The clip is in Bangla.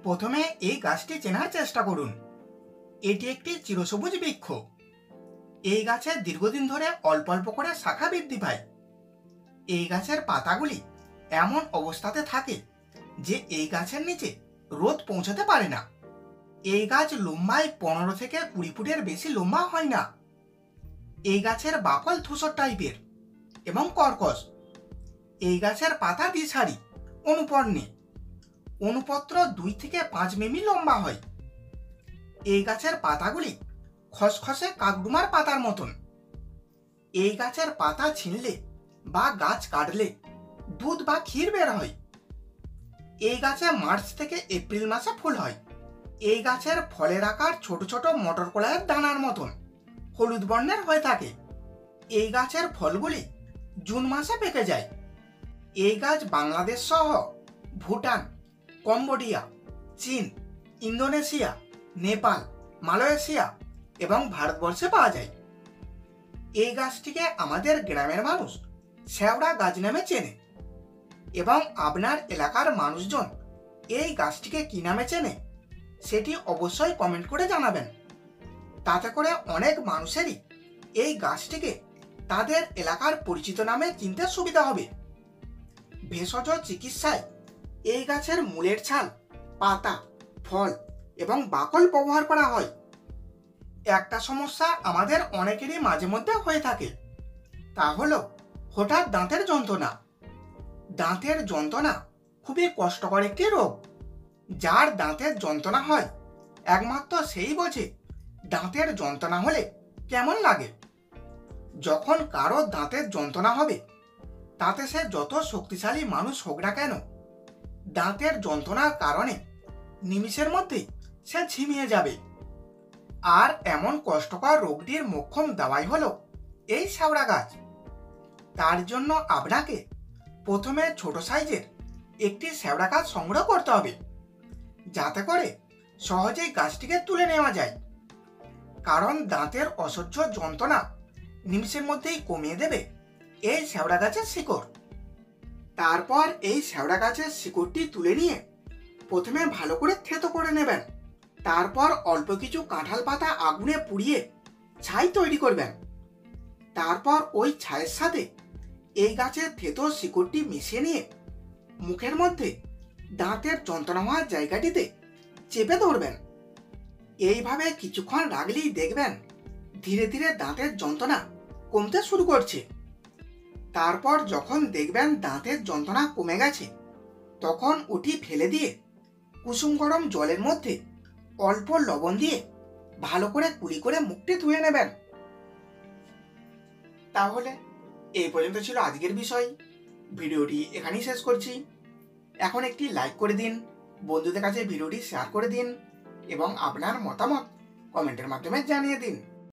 প্রথমে এই গাছটি চেনার চেষ্টা করুন। এটি একটি চিরসবুজ বৃক্ষ। এই গাছের দীর্ঘদিন ধরে অল্প অল্প করে শাখা বৃদ্ধি পায়। এই গাছের পাতাগুলি এমন অবস্থাতে থাকে যে এই গাছের নিচে রোদ পৌঁছাতে পারে না। এই গাছ লম্বায় 15 থেকে 20 ফুটের বেশি লম্বা হয় না। এই গাছের বাকল ধূসর টাইপের এবং কর্কশ। এই গাছের পাতা দ্বিসারি, অনুপর্ণে। অনুপত্র 2 থেকে 5 মিমি লম্বা হয়। এই গাছের পাতাগুলি খসখসে কাকডুমার পাতার মতন। এই গাছের পাতা ছিঁড়লে বা গাছ কাটলে দুধ বা ক্ষীর বের হয়। এই গাছে মার্চ থেকে এপ্রিল মাসে ফুল হয়। এই গাছের ফলের আকার ছোট ছোট মটর কলাইয়ের দানার মতন হলুদ বর্ণের হয়ে থাকে। এই গাছের ফলগুলি জুন মাসে পেকে যায়। এই গাছ বাংলাদেশ সহ ভুটান, কম্বোডিয়া, চীন, ইন্দোনেশিয়া, নেপাল, মালয়েশিয়া এবং ভারতবর্ষে পাওয়া যায়। এই গাছটিকে আমাদের গ্রামের মানুষ শেওড়া গাছ নামে চেনে। এবং আপনার এলাকার মানুষজন এই গাছটিকে কি নামে চেনে সেটি অবশ্যই কমেন্ট করে জানাবেন। তাতে করে অনেক মানুষেরই এই গাছটিকে তাদের এলাকার পরিচিত নামে চিনতে সুবিধা হবে। ভেষজ চিকিৎসায় এই গাছের মূলের ছাল, পাতা, ফল এবং বাকল ব্যবহার করা হয়। একটা সমস্যা আমাদের অনেকেরই মাঝে মধ্যে হয়ে থাকে, তা হলো হঠাৎ দাঁতের যন্ত্রণা। দাঁতের যন্ত্রণা খুবই কষ্টকর একটি রোগ। যার দাঁতের যন্ত্রণা হয় একমাত্র সেই বোঝে দাঁতের যন্ত্রণা হলে কেমন লাগে। যখন কারো দাঁতের যন্ত্রণা হবে, তাতে সে যত শক্তিশালী মানুষ হোক না কেন, দাঁতের যন্ত্রণার কারণে নিমিষের মধ্যেই সে ঝিমিয়ে যাবে। আর এমন কষ্টকর রোগটির মোক্ষম দাওয়াই হলো এই শেওড়া গাছ। তার জন্য আপনাকে প্রথমে ছোট সাইজের একটি শেওড়া গাছ সংগ্রহ করতে হবে, যাতে করে সহজেই গাছটিকে তুলে নেওয়া যায়। কারণ দাঁতের অসহ্য যন্ত্রণা নিমিষের মধ্যেই কমিয়ে দেবে এই শেওড়া গাছের শিকড়। তারপর এই শেওড়া গাছের শিকড়টি তুলে নিয়ে প্রথমে ভালো করে থেতো করে নেবেন। তারপর অল্প কিছু কাঁঠাল পাতা আগুনে পুড়িয়ে ছাই তৈরি করবেন। তারপর ওই ছাইয়ের সাথে এই গাছের থেতো শিকড়টি মিশিয়ে নিয়ে মুখের মধ্যে দাঁতের যন্ত্রণা হওয়ার জায়গাটিতে চেপে ধরবেন। এইভাবে কিছুক্ষণ রাখলেই দেখবেন ধীরে ধীরে দাঁতের যন্ত্রণা কমতে শুরু করছে। তারপর যখন দেখবেন দাঁতের যন্ত্রণা কমে গেছে, তখন ওটি ফেলে দিয়ে কুসুম গরম জলের মধ্যে অল্প লবণ দিয়ে ভালো করে কুলি করে মুখটি ধুয়ে নেবেন। তাহলে এই পর্যন্ত ছিল আজকের বিষয়। ভিডিওটি এখানেই শেষ করছি। এখন একটি লাইক করে দিন, বন্ধুদের কাছে ভিডিওটি শেয়ার করে দিন এবং আপনার মতামত কমেন্টের মাধ্যমে জানিয়ে দিন।